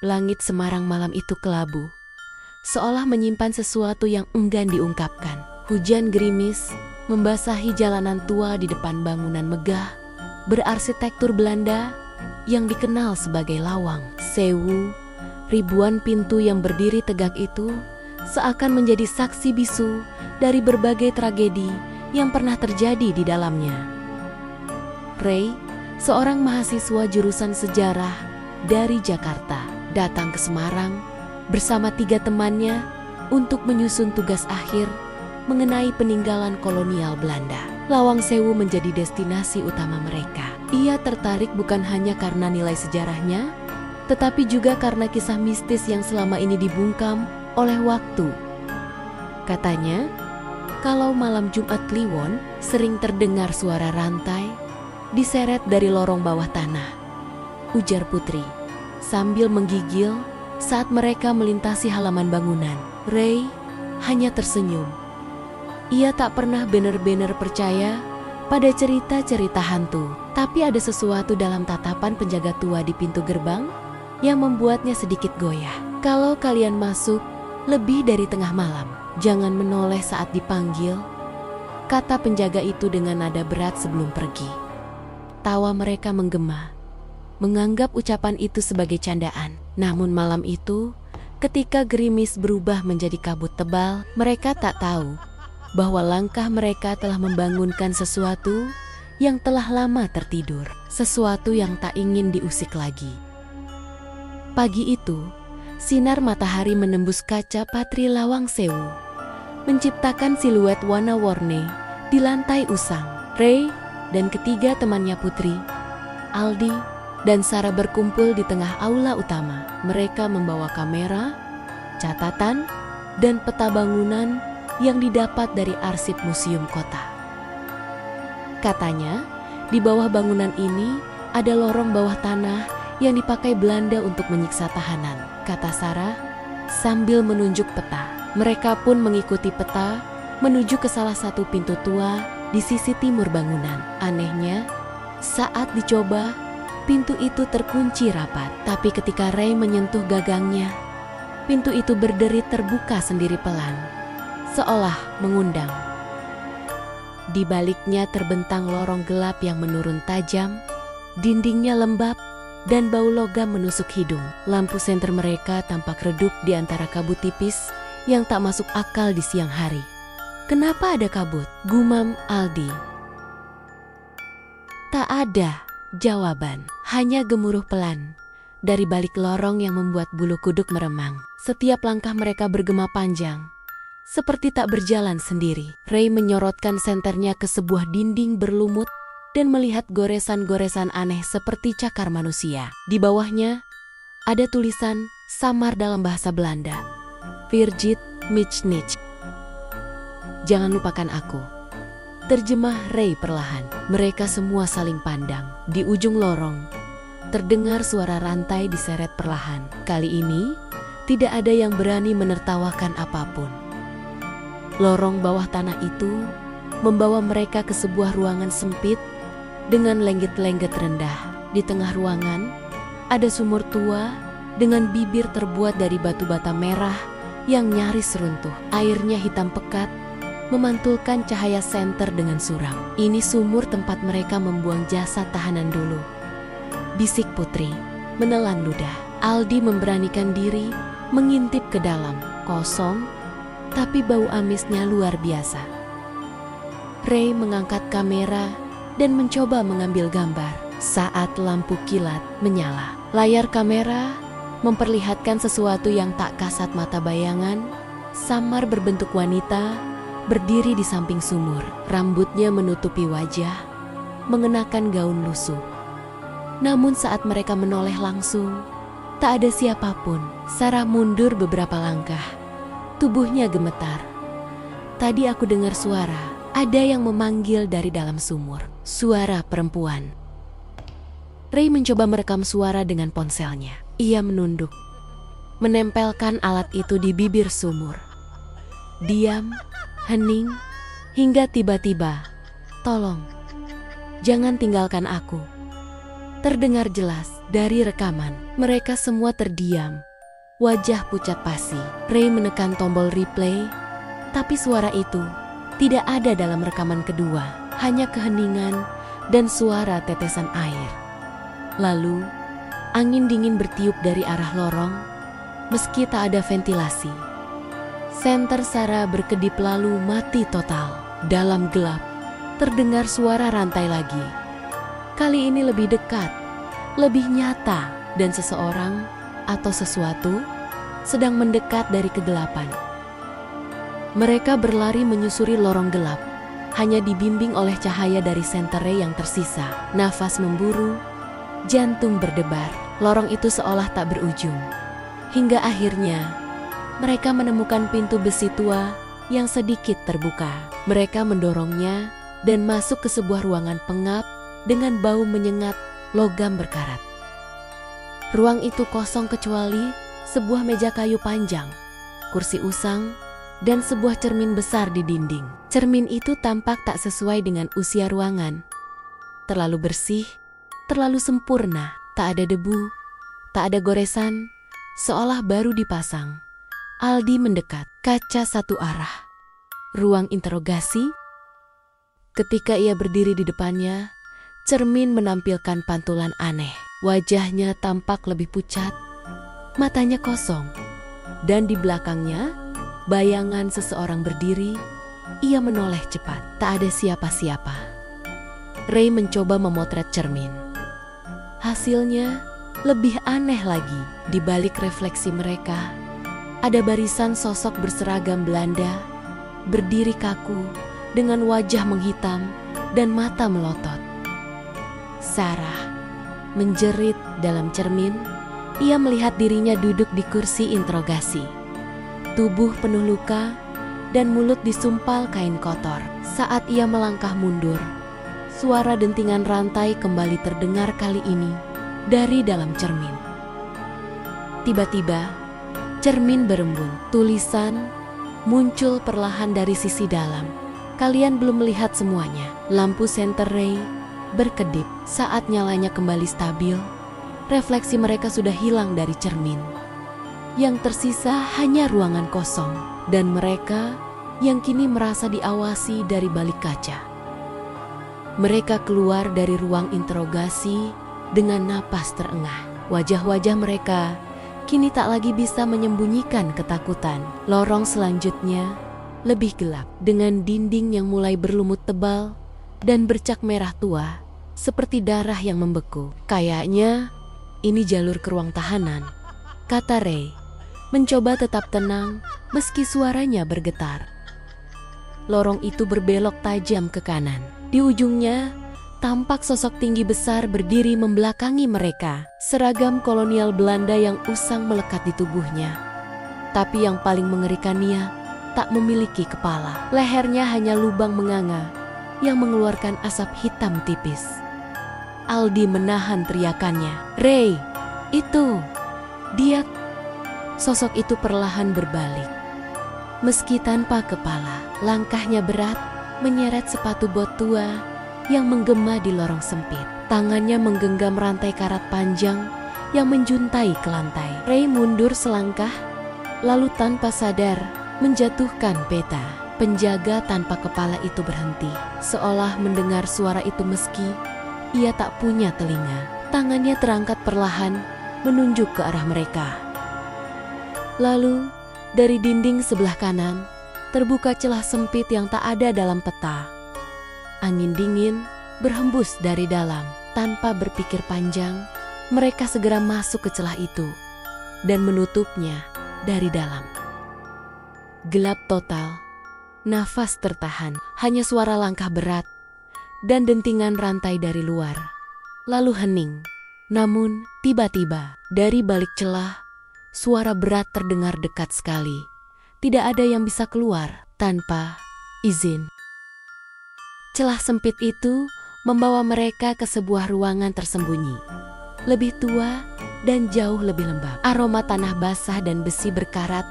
Langit Semarang malam itu kelabu, seolah menyimpan sesuatu yang enggan diungkapkan. Hujan gerimis membasahi jalanan tua di depan bangunan megah berarsitektur Belanda yang dikenal sebagai Lawang Sewu. Ribuan pintu yang berdiri tegak itu seakan menjadi saksi bisu dari berbagai tragedi yang pernah terjadi di dalamnya. Ray, seorang mahasiswa jurusan sejarah dari Jakarta, datang ke Semarang bersama 3 temannya untuk menyusun tugas akhir mengenai peninggalan kolonial Belanda. Lawang Sewu menjadi destinasi utama mereka. Ia tertarik bukan hanya karena nilai sejarahnya, tetapi juga karena kisah mistis yang selama ini dibungkam oleh waktu. Katanya, kalau malam Jumat Kliwon sering terdengar suara rantai diseret dari lorong bawah tanah, ujar Putri sambil menggigil saat mereka melintasi halaman bangunan. Ray hanya tersenyum. Ia tak pernah benar-benar percaya pada cerita-cerita hantu. Tapi ada sesuatu dalam tatapan penjaga tua di pintu gerbang yang membuatnya sedikit goyah. Kalau kalian masuk lebih dari tengah malam, jangan menoleh saat dipanggil, kata penjaga itu dengan nada berat sebelum pergi. Tawa mereka menggema, menganggap ucapan itu sebagai candaan. Namun malam itu, ketika gerimis berubah menjadi kabut tebal, mereka tak tahu bahwa langkah mereka telah membangunkan sesuatu yang telah lama tertidur, sesuatu yang tak ingin diusik lagi. Pagi itu, sinar matahari menembus kaca patri Lawang Sewu, menciptakan siluet warna-warni di lantai usang. Ray dan ketiga temannya Putri, Aldi, dan Sarah berkumpul di tengah aula utama. Mereka membawa kamera, catatan, dan peta bangunan yang didapat dari arsip museum kota. Katanya, di bawah bangunan ini ada lorong bawah tanah yang dipakai Belanda untuk menyiksa tahanan, kata Sarah sambil menunjuk peta. Mereka pun mengikuti peta menuju ke salah satu pintu tua di sisi timur bangunan. Anehnya, saat dicoba, pintu itu terkunci rapat, tapi ketika Ray menyentuh gagangnya, pintu itu berderit terbuka sendiri pelan, seolah mengundang. Di baliknya terbentang lorong gelap yang menurun tajam, dindingnya lembab, dan bau logam menusuk hidung. Lampu senter mereka tampak redup di antara kabut tipis yang tak masuk akal di siang hari. Kenapa ada kabut? Gumam Aldi. Tak ada jawaban, hanya gemuruh pelan dari balik lorong yang membuat bulu kuduk meremang. Setiap langkah mereka bergema panjang, seperti tak berjalan sendiri. Ray menyorotkan senternya ke sebuah dinding berlumut dan melihat goresan-goresan aneh seperti cakar manusia. Di bawahnya ada tulisan samar dalam bahasa Belanda, Vergeet mich nicht. Jangan lupakan aku. Terjemah Ray perlahan. Mereka semua saling pandang. Di ujung lorong, terdengar suara rantai diseret perlahan. Kali ini, tidak ada yang berani menertawakan apapun. Lorong bawah tanah itu membawa mereka ke sebuah ruangan sempit dengan lenggit-lenggit rendah. Di tengah ruangan, ada sumur tua dengan bibir terbuat dari batu bata merah yang nyaris runtuh. Airnya hitam pekat, memantulkan cahaya senter dengan suram. Ini sumur tempat mereka membuang jasad tahanan dulu, bisik Putri, menelan ludah. Aldi memberanikan diri mengintip ke dalam. Kosong, tapi bau amisnya luar biasa. Ray mengangkat kamera dan mencoba mengambil gambar. Saat lampu kilat menyala, layar kamera memperlihatkan sesuatu yang tak kasat mata bayangan. Samar berbentuk wanita berdiri di samping sumur. Rambutnya menutupi wajah, mengenakan gaun lusuh. Namun saat mereka menoleh langsung, tak ada siapapun. Sarah mundur beberapa langkah. Tubuhnya gemetar. Tadi aku dengar suara. Ada yang memanggil dari dalam sumur. Suara perempuan. Ray mencoba merekam suara dengan ponselnya. Ia menunduk, menempelkan alat itu di bibir sumur. Diam, hening, hingga tiba-tiba, "Tolong," Jangan tinggalkan aku." Terdengar jelas dari rekaman. Mereka semua terdiam, wajah pucat pasi. Ray menekan tombol replay, tapi suara itu tidak ada dalam rekaman kedua. Hanya keheningan dan suara tetesan air. Lalu, angin dingin bertiup dari arah lorong, meski tak ada ventilasi. Senter Sarah berkedip lalu mati total. Dalam gelap, terdengar suara rantai lagi. Kali ini lebih dekat, lebih nyata, dan seseorang atau sesuatu sedang mendekat dari kegelapan. Mereka berlari menyusuri lorong gelap, hanya dibimbing oleh cahaya dari senter Ray yang tersisa. Nafas memburu, jantung berdebar. Lorong itu seolah tak berujung. Hingga akhirnya, mereka menemukan pintu besi tua yang sedikit terbuka. Mereka mendorongnya dan masuk ke sebuah ruangan pengap dengan bau menyengat logam berkarat. Ruang itu kosong kecuali sebuah meja kayu panjang, kursi usang, dan sebuah cermin besar di dinding. Cermin itu tampak tak sesuai dengan usia ruangan. Terlalu bersih, terlalu sempurna, tak ada debu, tak ada goresan, seolah baru dipasang. Aldi mendekat, kaca satu arah. Ruang interogasi. Ketika ia berdiri di depannya, cermin menampilkan pantulan aneh. Wajahnya tampak lebih pucat, matanya kosong, dan di belakangnya bayangan seseorang berdiri. Ia menoleh cepat, tak ada siapa-siapa. Ray mencoba memotret cermin. Hasilnya lebih aneh lagi. Di balik refleksi mereka, ada barisan sosok berseragam Belanda, berdiri kaku dengan wajah menghitam dan mata melotot. Sarah menjerit dalam cermin. Ia melihat dirinya duduk di kursi interogasi. Tubuh penuh luka dan mulut disumpal kain kotor. Saat ia melangkah mundur, suara dentingan rantai kembali terdengar kali ini dari dalam cermin. Tiba-tiba, cermin berembun. Tulisan muncul perlahan dari sisi dalam. "Kalian belum melihat semuanya." Lampu senter Ray berkedip. Saat nyalanya kembali stabil, refleksi mereka sudah hilang dari cermin. Yang tersisa hanya ruangan kosong, dan mereka yang kini merasa diawasi dari balik kaca. Mereka keluar dari ruang interogasi dengan napas terengah. Wajah-wajah mereka kini tak lagi bisa menyembunyikan ketakutan. Lorong selanjutnya lebih gelap, dengan dinding yang mulai berlumut tebal dan bercak merah tua seperti darah yang membeku. "Kayaknya ini jalur ke ruang tahanan," kata Ray, mencoba tetap tenang meski suaranya bergetar. Lorong itu berbelok tajam ke kanan. Di ujungnya, tampak sosok tinggi besar berdiri membelakangi mereka. Seragam kolonial Belanda yang usang melekat di tubuhnya. Tapi yang paling mengerikannya, tak memiliki kepala. Lehernya hanya lubang menganga yang mengeluarkan asap hitam tipis. Aldi menahan teriakannya. "Ray, itu dia!" Sosok itu perlahan berbalik. Meski tanpa kepala, langkahnya berat menyeret sepatu bot tua yang menggema di lorong sempit. Tangannya menggenggam rantai karat panjang yang menjuntai ke lantai. Ray mundur selangkah, lalu tanpa sadar menjatuhkan peta. Penjaga tanpa kepala itu berhenti, seolah mendengar suara itu meski ia tak punya telinga. Tangannya terangkat perlahan, menunjuk ke arah mereka. Lalu, dari dinding sebelah kanan, terbuka celah sempit yang tak ada dalam peta. Angin dingin berhembus dari dalam. Tanpa berpikir panjang, mereka segera masuk ke celah itu dan menutupnya dari dalam. Gelap total, nafas tertahan, hanya suara langkah berat dan dentingan rantai dari luar. Lalu hening. Namun, tiba-tiba, dari balik celah, suara berat terdengar dekat sekali. Tidak ada yang bisa keluar tanpa izin. Celah sempit itu membawa mereka ke sebuah ruangan tersembunyi. Lebih tua dan jauh lebih lembab. Aroma tanah basah dan besi berkarat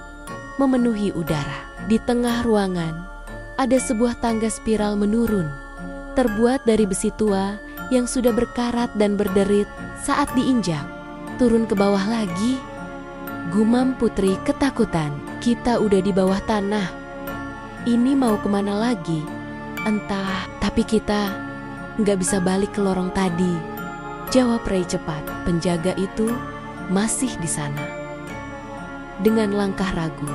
memenuhi udara. Di tengah ruangan, ada sebuah tangga spiral menurun terbuat dari besi tua yang sudah berkarat dan berderit saat diinjak. Turun ke bawah lagi, gumam Putri ketakutan. Kita udah di bawah tanah. Ini mau kemana lagi? Entah, tapi kita nggak bisa balik ke lorong tadi. Jawab Ray cepat. Penjaga itu masih di sana. Dengan langkah ragu,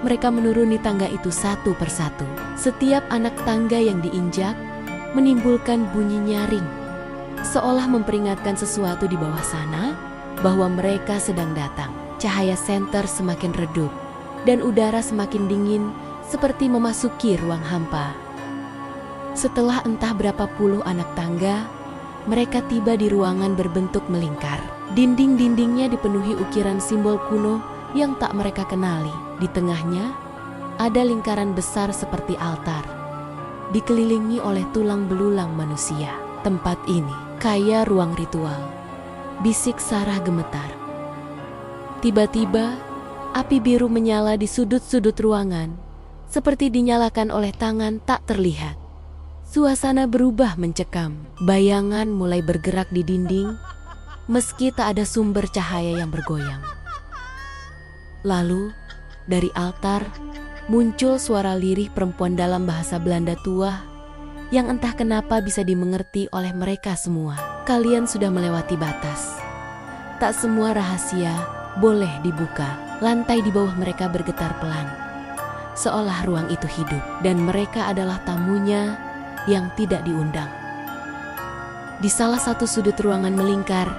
mereka menuruni tangga itu satu persatu. Setiap anak tangga yang diinjak menimbulkan bunyi nyaring, seolah memperingatkan sesuatu di bawah sana bahwa mereka sedang datang. Cahaya senter semakin redup dan udara semakin dingin seperti memasuki ruang hampa. Setelah entah berapa puluh anak tangga, mereka tiba di ruangan berbentuk melingkar. Dinding-dindingnya dipenuhi ukiran simbol kuno yang tak mereka kenali. Di tengahnya ada lingkaran besar seperti altar, dikelilingi oleh tulang belulang manusia. Tempat ini kaya ruang ritual, bisik Sarah gemetar. Tiba-tiba, api biru menyala di sudut-sudut ruangan, seperti dinyalakan oleh tangan tak terlihat. Suasana berubah mencekam, bayangan mulai bergerak di dinding, meski tak ada sumber cahaya yang bergoyang. Lalu, dari altar, muncul suara lirih perempuan dalam bahasa Belanda tua, yang entah kenapa bisa dimengerti oleh mereka semua. Kalian sudah melewati batas. Tak semua rahasia boleh dibuka. Lantai di bawah mereka bergetar pelan, seolah ruang itu hidup dan mereka adalah tamunya yang tidak diundang. Di salah satu sudut ruangan melingkar,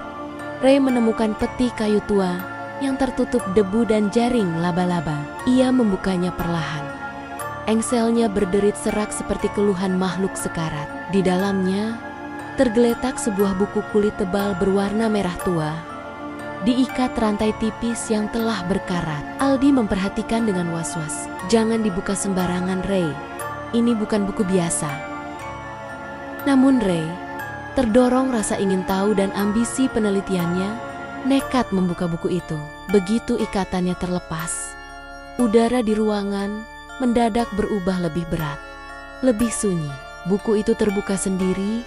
Ray menemukan peti kayu tua yang tertutup debu dan jaring laba-laba. Ia membukanya perlahan. Engselnya berderit serak seperti keluhan makhluk sekarat. Di dalamnya tergeletak sebuah buku kulit tebal berwarna merah tua, diikat rantai tipis yang telah berkarat. Aldi memperhatikan dengan was-was. Jangan dibuka sembarangan, Ray. Ini bukan buku biasa. Namun Ray, terdorong rasa ingin tahu dan ambisi penelitiannya, nekat membuka buku itu. Begitu ikatannya terlepas, udara di ruangan mendadak berubah lebih berat, lebih sunyi. Buku itu terbuka sendiri,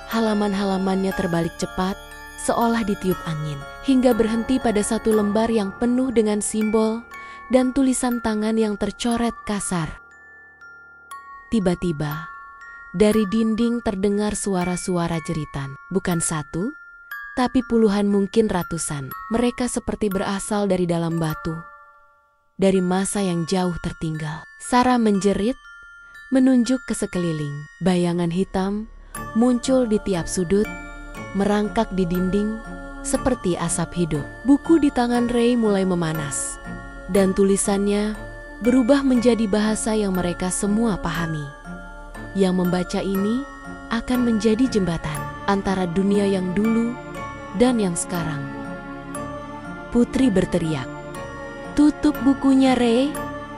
halaman-halamannya terbalik cepat, seolah ditiup angin, hingga berhenti pada satu lembar yang penuh dengan simbol dan tulisan tangan yang tercoret kasar. Tiba-tiba, dari dinding terdengar suara-suara jeritan. Bukan satu, tapi puluhan, mungkin ratusan. Mereka seperti berasal dari dalam batu, dari masa yang jauh tertinggal. Sarah menjerit, menunjuk ke sekeliling. Bayangan hitam muncul di tiap sudut, merangkak di dinding seperti asap hidup. Buku di tangan Ray mulai memanas, dan tulisannya berubah menjadi bahasa yang mereka semua pahami. Yang membaca ini akan menjadi jembatan antara dunia yang dulu dan yang sekarang. Putri berteriak, "Tutup bukunya, Ray!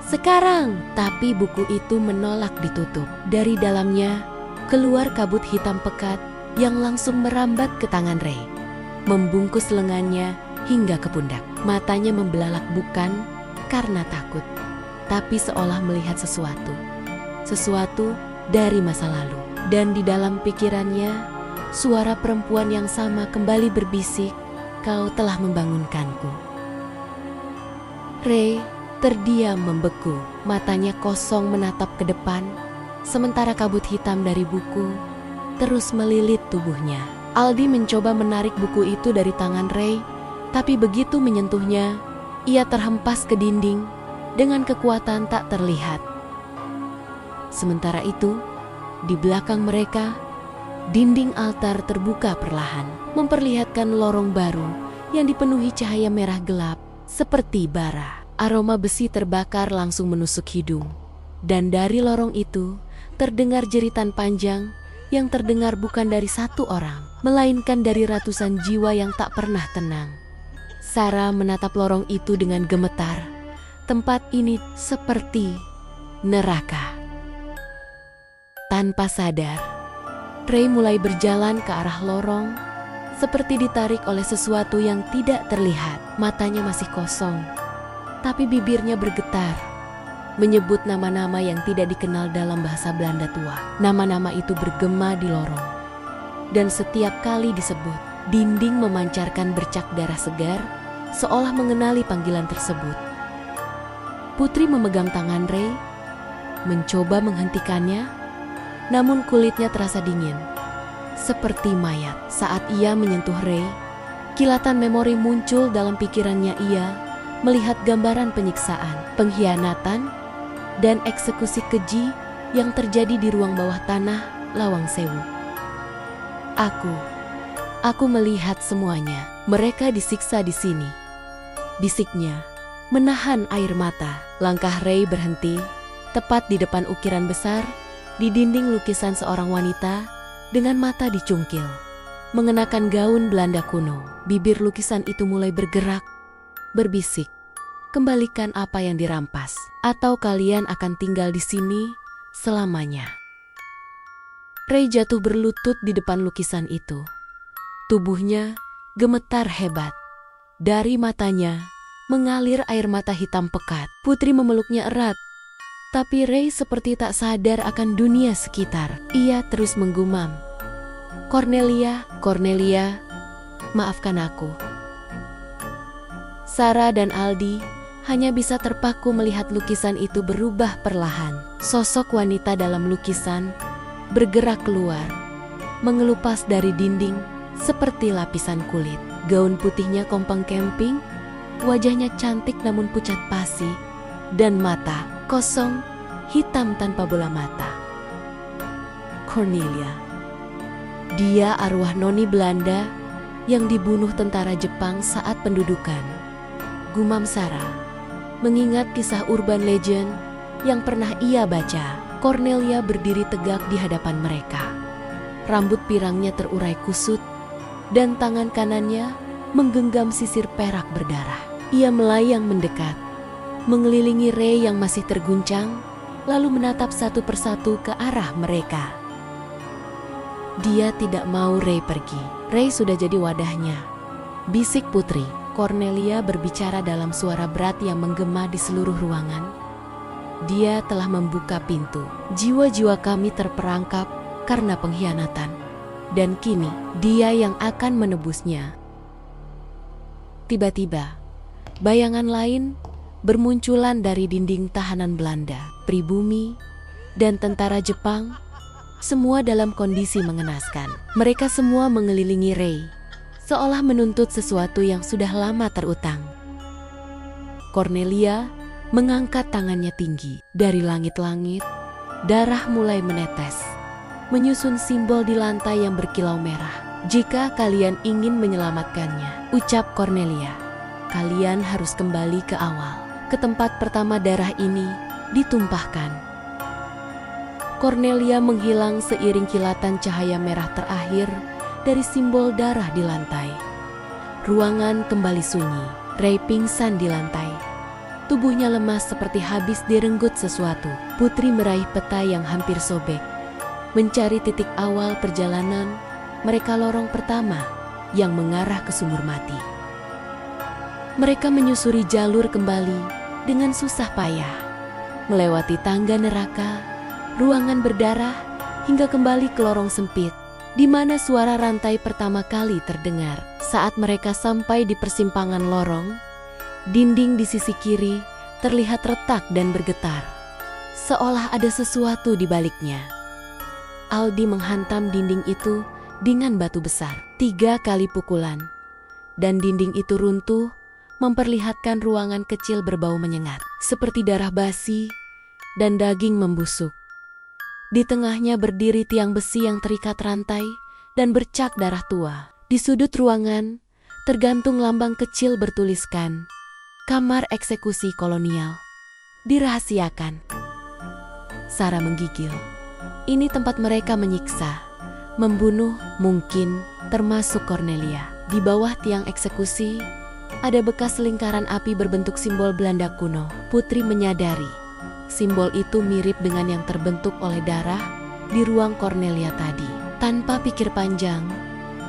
Sekarang!" Tapi buku itu menolak ditutup. Dari dalamnya keluar kabut hitam pekat yang langsung merambat ke tangan Ray, membungkus lengannya hingga ke pundak. Matanya membelalak bukan karena takut, tapi seolah melihat sesuatu dari masa lalu. Dan di dalam pikirannya, suara perempuan yang sama kembali berbisik, "Kau telah membangunkanku." Ray terdiam membeku, matanya kosong menatap ke depan, sementara kabut hitam dari buku terus melilit tubuhnya. Aldi mencoba menarik buku itu dari tangan Ray, tapi begitu menyentuhnya, ia terhempas ke dinding dengan kekuatan tak terlihat. Sementara itu, di belakang mereka, dinding altar terbuka perlahan, memperlihatkan lorong baru yang dipenuhi cahaya merah gelap seperti bara. Aroma besi terbakar langsung menusuk hidung, dan dari lorong itu terdengar jeritan panjang yang terdengar bukan dari satu orang, melainkan dari ratusan jiwa yang tak pernah tenang. Sarah menatap lorong itu dengan gemetar. Tempat ini seperti neraka. Tanpa sadar, Ray mulai berjalan ke arah lorong, seperti ditarik oleh sesuatu yang tidak terlihat. Matanya masih kosong, tapi bibirnya bergetar. menyebut nama-nama yang tidak dikenal dalam bahasa Belanda tua. Nama-nama itu bergema di lorong. Dan setiap kali disebut, dinding memancarkan bercak darah segar, seolah mengenali panggilan tersebut. Putri memegang tangan Ray, mencoba menghentikannya, namun kulitnya terasa dingin, seperti mayat. Saat ia menyentuh Ray, kilatan memori muncul dalam pikirannya. Ia melihat gambaran penyiksaan, pengkhianatan, dan eksekusi keji yang terjadi di ruang bawah tanah Lawang Sewu. Aku melihat semuanya. Mereka disiksa di sini. Bisiknya, menahan air mata. Langkah Ray berhenti, tepat di depan ukiran besar, di dinding lukisan seorang wanita dengan mata dicungkil. Mengenakan gaun Belanda kuno, bibir lukisan itu mulai bergerak, berbisik, "Kembalikan apa yang dirampas, atau kalian akan tinggal di sini selamanya." Ray jatuh berlutut di depan lukisan itu. Tubuhnya gemetar hebat. Dari matanya mengalir air mata hitam pekat. Putri memeluknya erat, tapi Ray seperti tak sadar akan dunia sekitar. Ia terus menggumam, Cornelia, maafkan aku." Sarah dan Aldi hanya bisa terpaku melihat lukisan itu berubah perlahan. Sosok wanita dalam lukisan bergerak keluar, mengelupas dari dinding seperti lapisan kulit. Gaun putihnya kompang camping, wajahnya cantik namun pucat pasi, dan mata kosong, hitam tanpa bola mata. Cornelia. Dia arwah noni Belanda yang dibunuh tentara Jepang saat pendudukan. Gumam Sarah, mengingat kisah urban legend yang pernah ia baca. Cornelia berdiri tegak di hadapan mereka. Rambut pirangnya terurai kusut, dan tangan kanannya menggenggam sisir perak berdarah. Ia melayang mendekat, mengelilingi Ray yang masih terguncang, lalu menatap satu persatu ke arah mereka. Dia tidak mau Ray pergi. Ray sudah jadi wadahnya, bisik Putri. Cornelia berbicara dalam suara berat yang menggema di seluruh ruangan. Dia telah membuka pintu. Jiwa-jiwa kami terperangkap karena pengkhianatan, dan kini dia yang akan menebusnya. Tiba-tiba, bayangan lain bermunculan dari dinding tahanan Belanda. Pribumi dan tentara Jepang, semua dalam kondisi mengenaskan. Mereka semua mengelilingi Ray, seolah menuntut sesuatu yang sudah lama terutang. Cornelia mengangkat tangannya tinggi. Dari langit-langit, darah mulai menetes, menyusun simbol di lantai yang berkilau merah. "Jika kalian ingin menyelamatkannya," ucap Cornelia, "kalian harus kembali ke awal, ke tempat pertama darah ini ditumpahkan." Cornelia menghilang seiring kilatan cahaya merah terakhir dari simbol darah di lantai. Ruangan kembali sunyi. Ray pingsan di lantai. Tubuhnya lemas seperti habis direnggut sesuatu. Putri meraih peta yang hampir sobek, mencari titik awal perjalanan mereka lorong pertama yang mengarah ke sumur mati. Mereka menyusuri jalur kembali dengan susah payah, melewati tangga neraka, ruangan berdarah, hingga kembali ke lorong sempit, di mana suara rantai pertama kali terdengar. Saat mereka sampai di persimpangan lorong, dinding di sisi kiri terlihat retak dan bergetar, seolah ada sesuatu di baliknya. Aldi menghantam dinding itu dengan batu besar. 3 kali pukulan, dan dinding itu runtuh, memperlihatkan ruangan kecil berbau menyengat, seperti darah basi dan daging membusuk. Di tengahnya berdiri tiang besi yang terikat rantai dan bercak darah tua. Di sudut ruangan tergantung lambang kecil bertuliskan, "Kamar Eksekusi Kolonial. Dirahasiakan." Sarah menggigil. Ini tempat mereka menyiksa, membunuh, mungkin termasuk Cornelia. Di bawah tiang eksekusi ada bekas lingkaran api berbentuk simbol Belanda kuno. Putri menyadari simbol itu mirip dengan yang terbentuk oleh darah di ruang Cornelia tadi. Tanpa pikir panjang,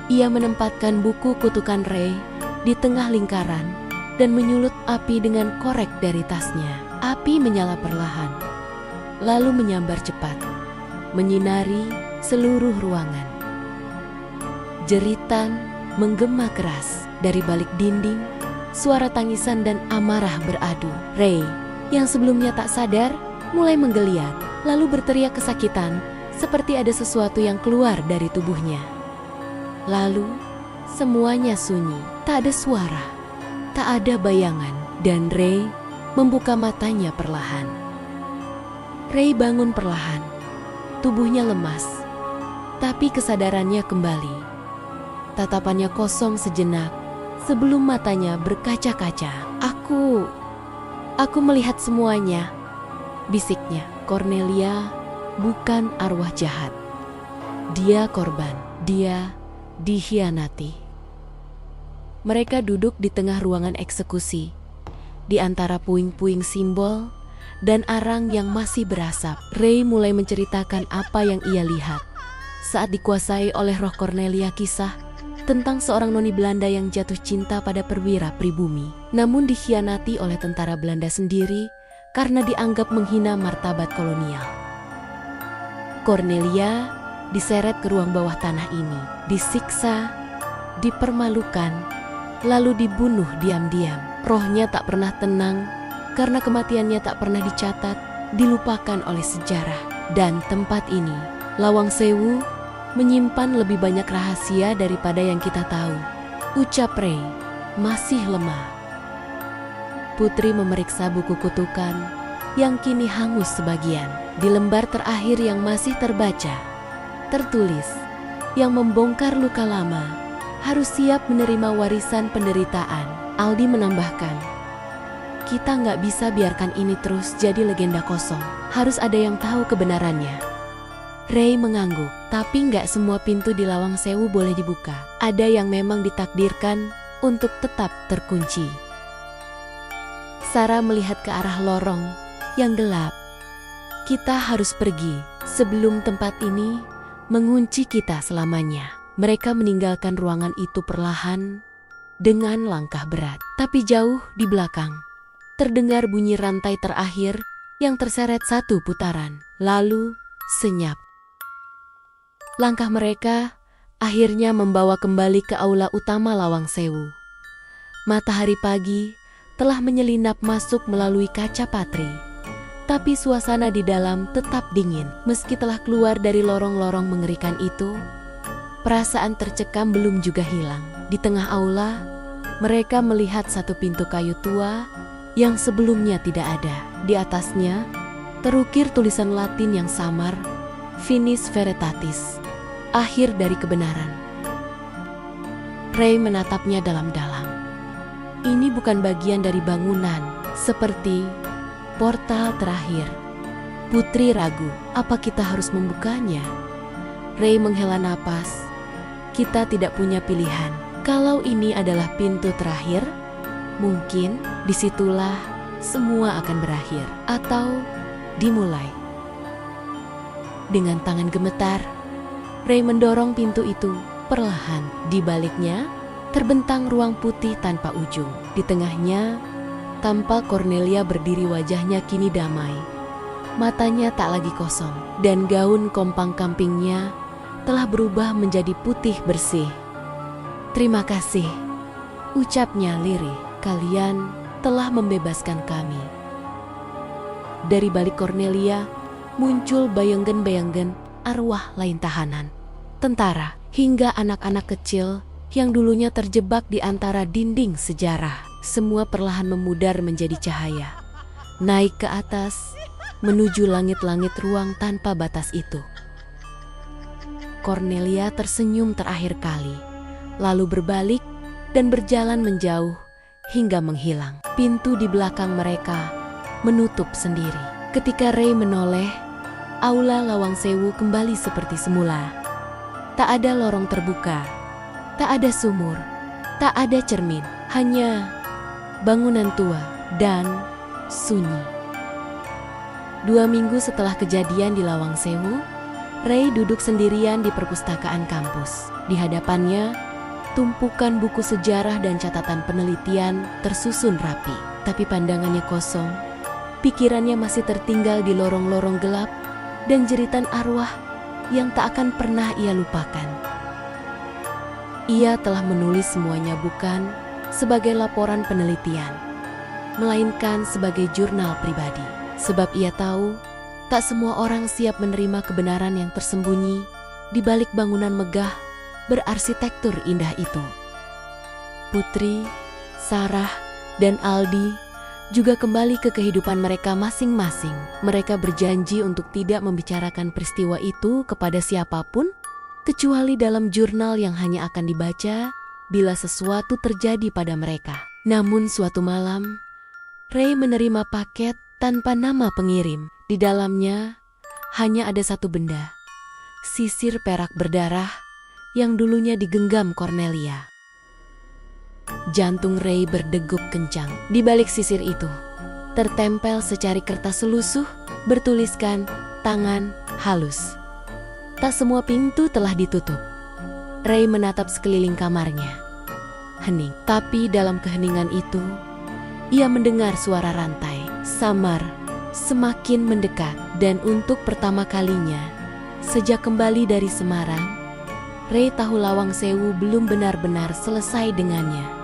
ia menempatkan buku kutukan Ray di tengah lingkaran dan menyulut api dengan korek dari tasnya. Api menyala perlahan, lalu menyambar cepat, menyinari seluruh ruangan. Jeritan menggema keras dari balik dinding, suara tangisan dan amarah beradu. Ray, yang sebelumnya tak sadar, mulai menggeliat, lalu berteriak kesakitan, seperti ada sesuatu yang keluar dari tubuhnya. Lalu, semuanya sunyi, tak ada suara, tak ada bayangan, dan Ray membuka matanya perlahan. Ray bangun perlahan, tubuhnya lemas, tapi kesadarannya kembali. Tatapannya kosong sejenak sebelum matanya berkaca-kaca. Aku melihat semuanya, bisiknya. Cornelia bukan arwah jahat. Dia korban, dia dikhianati. Mereka duduk di tengah ruangan eksekusi, di antara puing-puing simbol dan arang yang masih berasap. Ray mulai menceritakan apa yang ia lihat saat dikuasai oleh roh Cornelia, kisah tentang seorang noni Belanda yang jatuh cinta pada perwira pribumi, namun dikhianati oleh tentara Belanda sendiri karena dianggap menghina martabat kolonial. Cornelia diseret ke ruang bawah tanah ini, disiksa, dipermalukan, lalu dibunuh diam-diam. Rohnya tak pernah tenang karena kematiannya tak pernah dicatat, dilupakan oleh sejarah. Dan tempat ini, Lawang Sewu, menyimpan lebih banyak rahasia daripada yang kita tahu. Ucap Ray, masih lemah. Putri memeriksa buku kutukan yang kini hangus sebagian. Di lembar terakhir yang masih terbaca, tertulis, yang membongkar luka lama harus siap menerima warisan penderitaan. Aldi menambahkan, kita nggak bisa biarkan ini terus jadi legenda kosong. Harus ada yang tahu kebenarannya. Ray mengangguk, tapi nggak semua pintu di Lawang Sewu boleh dibuka. Ada yang memang ditakdirkan untuk tetap terkunci. Sarah melihat ke arah lorong yang gelap. Kita harus pergi sebelum tempat ini mengunci kita selamanya. Mereka meninggalkan ruangan itu perlahan dengan langkah berat. Tapi jauh di belakang, terdengar bunyi rantai terakhir yang terseret satu putaran. Lalu senyap. Langkah mereka akhirnya membawa kembali ke aula utama Lawang Sewu. Matahari pagi telah menyelinap masuk melalui kaca patri. Tapi suasana di dalam tetap dingin. Meski telah keluar dari lorong-lorong mengerikan itu, perasaan tercekam belum juga hilang. Di tengah aula, mereka melihat satu pintu kayu tua yang sebelumnya tidak ada. Di atasnya, terukir tulisan Latin yang samar, Finis Veritatis, akhir dari kebenaran. Ray menatapnya dalam-dalam. Ini bukan bagian dari bangunan, seperti portal terakhir. Putri ragu, apa kita harus membukanya? Ray menghela napas. Kita tidak punya pilihan. Kalau ini adalah pintu terakhir, mungkin disitulah semua akan berakhir atau dimulai. Dengan tangan gemetar, Ray mendorong pintu itu perlahan. Di baliknya, terbentang ruang putih tanpa ujung. Di tengahnya, tampak Cornelia berdiri, wajahnya kini damai. Matanya tak lagi kosong, dan gaun kompang-kampingnya telah berubah menjadi putih bersih. Terima kasih, ucapnya lirih. Kalian telah membebaskan kami. Dari balik Cornelia, muncul bayanggen-bayanggen arwah lain tahanan. Tentara, hingga anak-anak kecil yang dulunya terjebak di antara dinding sejarah. Semua perlahan memudar menjadi cahaya, naik ke atas, menuju langit-langit ruang tanpa batas itu. Cornelia tersenyum terakhir kali, lalu berbalik dan berjalan menjauh hingga menghilang. Pintu di belakang mereka menutup sendiri. Ketika Ray menoleh, aula Lawang Sewu kembali seperti semula. Tak ada lorong terbuka, tak ada sumur, tak ada cermin, hanya bangunan tua dan sunyi. 2 minggu setelah kejadian di Lawang Sewu, Ray duduk sendirian di perpustakaan kampus. Di hadapannya, tumpukan buku sejarah dan catatan penelitian tersusun rapi. Tapi pandangannya kosong, Pikirannya masih tertinggal di lorong-lorong gelap dan jeritan arwah yang tak akan pernah ia lupakan. Ia telah menulis semuanya bukan sebagai laporan penelitian, melainkan sebagai jurnal pribadi. Sebab ia tahu tak semua orang siap menerima kebenaran yang tersembunyi di balik bangunan megah berarsitektur indah itu. Putri, Sarah, dan Aldi juga kembali ke kehidupan mereka masing-masing. Mereka berjanji untuk tidak membicarakan peristiwa itu kepada siapapun, kecuali dalam jurnal yang hanya akan dibaca bila sesuatu terjadi pada mereka. Namun suatu malam, Ray menerima paket tanpa nama pengirim. Di dalamnya hanya ada satu benda, sisir perak berdarah yang dulunya digenggam Cornelia. Jantung Ray berdegup kencang. Di balik sisir itu, tertempel secari kertas selusuh bertuliskan tangan halus. Tak semua pintu telah ditutup. Ray menatap sekeliling kamarnya. Hening. Tapi dalam keheningan itu, ia mendengar suara rantai. Samar, semakin mendekat. Dan untuk pertama kalinya, sejak kembali dari Semarang, Ray tahu Lawang Sewu belum benar-benar selesai dengannya.